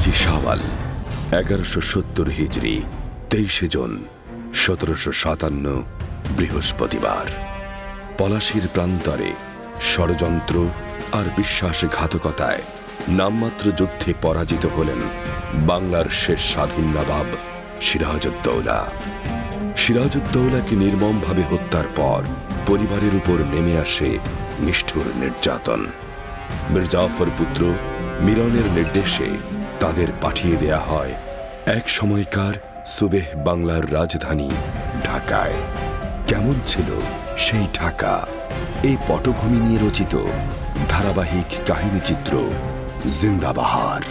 25 শাওয়াল 1170 হিজরি 23 জুন 1757 বৃহস্পতিবার। পলাশীর প্রান্তরে ষড়যন্ত্র আর বিশ্বাসঘাতকতায় নামমাত্র যুদ্ধে পরাজিত হলেন বাংলার শেষ স্বাধীন নবাব সিরাজউদ্দৌলা। সিরাজউদ্দৌলাকে নির্মমভাবে হত্যার পর পরিবারের উপর নেমে আসে নিষ্ঠুর নির্যাতন। মীর জাফর পুত্র মিরনের নির্দেশে তাদের পাঠিয়ে দেয়া হয় এক সময়কার সুবেহ বাংলার রাজধানী ঢাকায়। কেমন ছিল সেই ঢাকা? এই পটভূমি নিয়ে রচিত ধারাবাহিক কাহিনীচিত্র জিন্দাবাহার।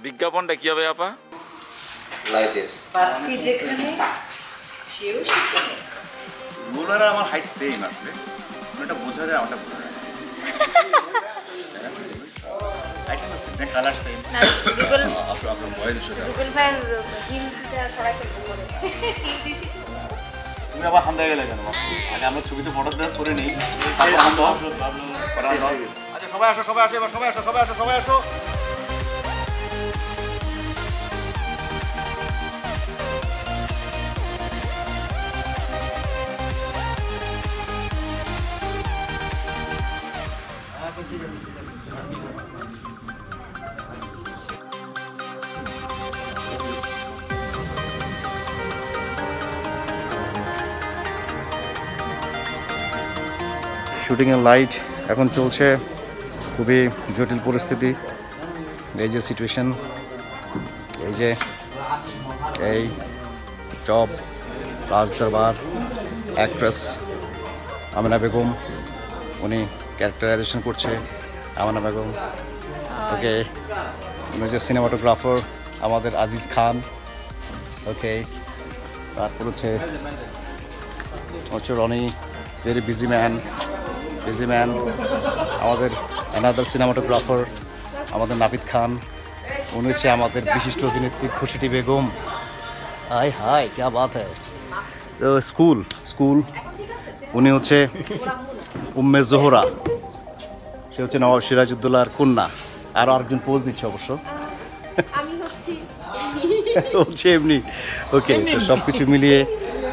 বিজ্ঞাপনটা কি হবে আপা? লাইটের বাতি যেখানে সেও সেখানে। রোলারা আমার হাইট সেম আসলে, ওটা বোঝা যায়, ওটা বোঝা যায়। হাইট তো সেম, কালার সেম। না গুগল আপনার বয়স সাথে গুগল ভাইয়ের হিলটা সরাইতে বলে হিল দিছি। তুমি আবার হান্দা গেলে কেন? আগে আমরা ছবিতে ফটোগ্রাফ করে নিই, আচ্ছা সবাই আসো, সবাই আসো, এবার সবাই আসো, সবাই আসো, সবাই আসো। শুটিংয়ের লাইট এখন চলছে, খুবই জটিল পরিস্থিতি। এই যে সিচুয়েশন, এই যে এই জব রাজদরবার অ্যাক্ট্রেস আমিনা বেগম, উনি ক্যারেক্টারাইজেশন করছে আমিনা বেগম। ওকে, উনি যে সিনেমাটোগ্রাফার আমাদের আজিজ খান। ওকে, তারপর হচ্ছে রনি, ভেরি বিজি ম্যান। আমাদের অ্যানাদার সিনেমাটোগ্রাফার আমাদের নাপিদ খান, উনি হচ্ছে আমাদের বিশিষ্ট অভিনেত্রী খুশিটি বেগম। হাই হাই, ক্যা বাত হ্যায়। তো স্কুল উনি হচ্ছে উম্মে জোহরা, সে হচ্ছে নবাব সিরাজউদ্দৌলার কন্যা। আরও আরেকজন পোজ নিচ্ছে অবশ্য, হচ্ছে এমনি। ওকে, তো সব কিছু মিলিয়ে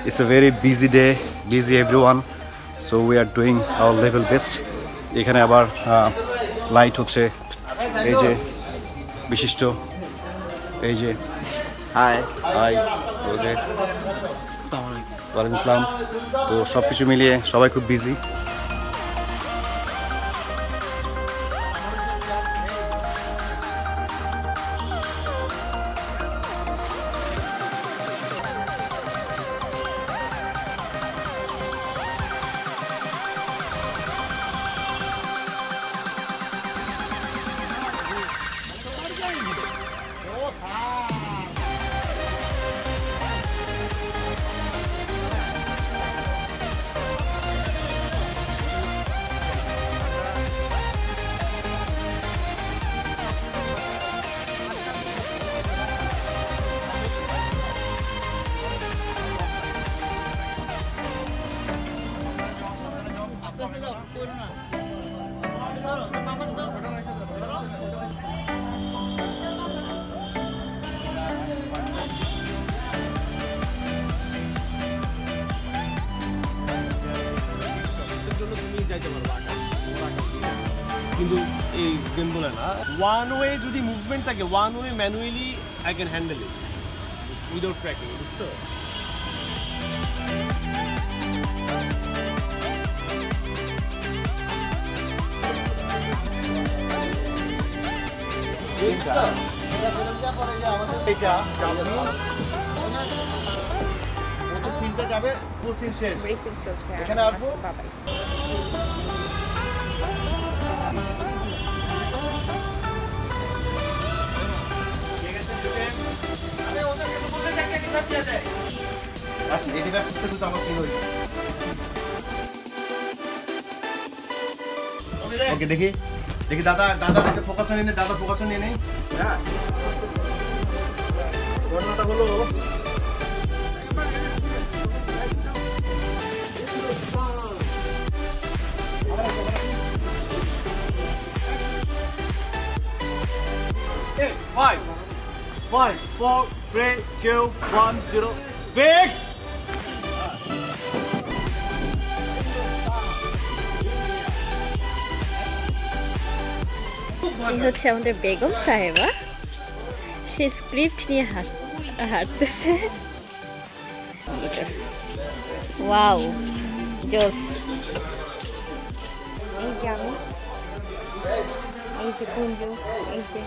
it's a very busy day, busy everyone. So we are doing hour level best. এখানে আবার লাইট হচ্ছে, এই যে বিশিষ্ট, এই যে হাই, ও যে ওয়ালাইকুম আসসালাম। তো সব কিছু মিলিয়ে সবাই খুব বিজি। কিন্তু এই গেম বলে না, ওয়ান ওয়ে যদি মুভমেন্ট থাকে, one way manually I can handle it without tracking, বুঝছো? এটা সিনটা যাবে ফুল সিন শেষ ব্রিফিং চলছে এখানে আসবো বাবাই আসলে 85% আমার সিন হইছে ওকে দেখি দেখি দাদা একটা ফোকাস নিয়ে নে দাদা ফোকাস নিয়ে নেই হ্যাঁ ঘটনাটা হলো Hey, 5, 4, 3, 2, 1, 0. Fixed! এই হচ্ছে আমাদের বেগম সাহেবা সে স্ক্রিপ্ট নিয়ে হাঁটতেছে ওয়াও জোস এই যে আমি এই যে কুঞ্জু এই যে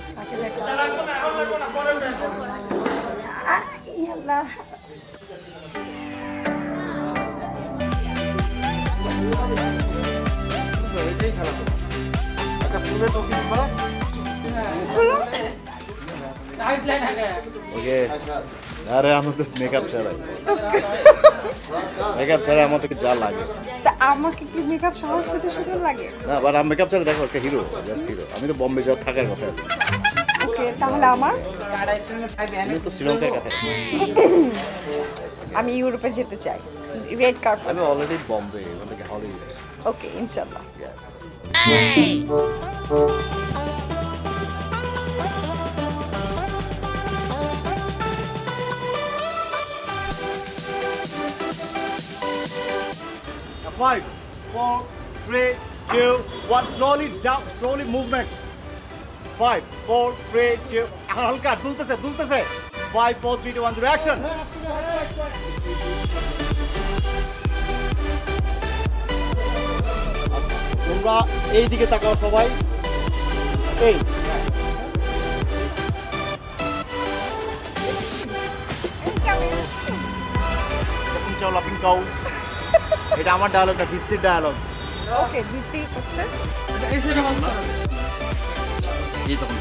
আল্লাহ ওকে আরে আমাদের মেকআপ ছাড়াই মেকআপ ছাড়া আমাদের যা লাগে তা আমাকে কি মেকআপ সহজ হতে সুন্দর লাগে? না বাট আমি মেকআপ ছাড়া দেখো একটা হিরো জাস্ট হিরো আমি তো বম্বে যাওয়ার থাকার কথা ওকে তাহলে আমার আমি তো শ্রীলঙ্কার কাছে আমি ইউরোপে যেতে চাই রেড কার্পেট আমি অলরেডি বম্বে ওখান থেকে হলিউড ওকে ইনশাআল্লাহ yes Five, 4, 3, 2, 1. Slowly down, slowly movement. 5, 4, 3, 2. হালকা দুলতেছে 5, 4, 3, 2, 1, 0. Action. তোমরা এই দিকে তাকাও সবাই এই চাও লাফিং কাউ এটা আমার ডায়লগটা বিস্তির ডায়লগ ওকে বিস্তি করছে এই তখন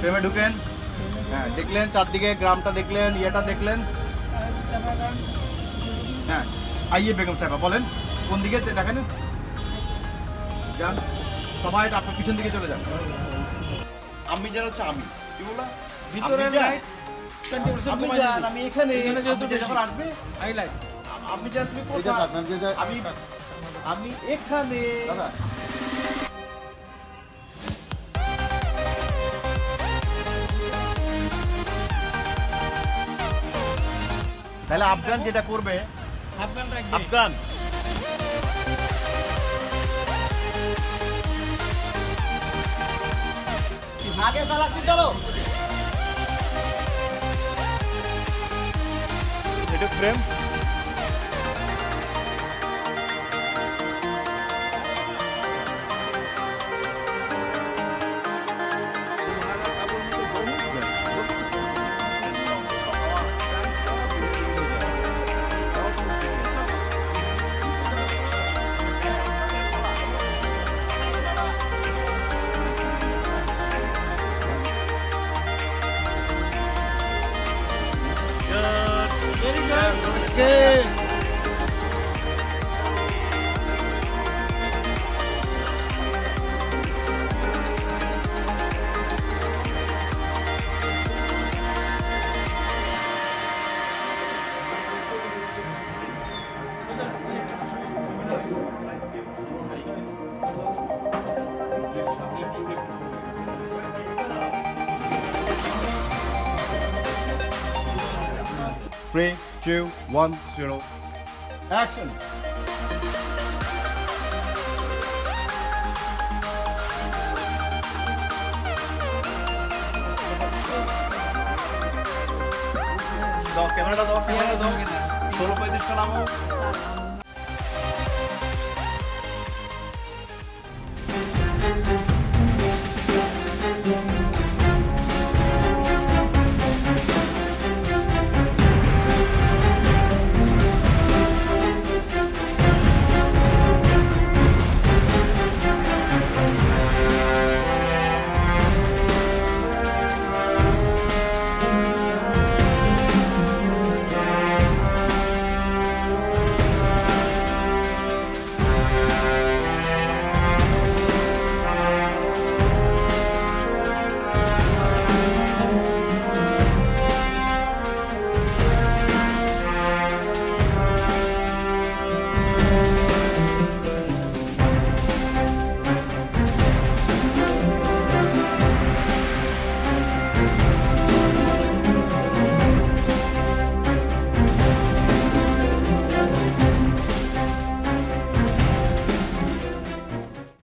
ফ্রেমে ঢুকেন হ্যাঁ দেখলেন চারদিকে গ্রামটা দেখলেন ইয়েটা দেখলেন হ্যাঁ আইয়ে বেগম সাহেবা বলেন কোন দিকে দেখেন যান সবাই আপনার পিছন দিকে চলে যান আমি যেন হচ্ছে আমি কি বললা ভিতরে লাইট 20% কমাই আমি এখানে যখন আসবে হাইলাইট আমি যা তুমি কোথায় আমি এখানে দাদা তাহলে আফগান যেটা করবে আফগান আগে চালাচ্ছি চলো এটা ফ্রেম Three, 2, 1, 0. Action! দাও ক্যামেরাটা দাও 16 35 নামাও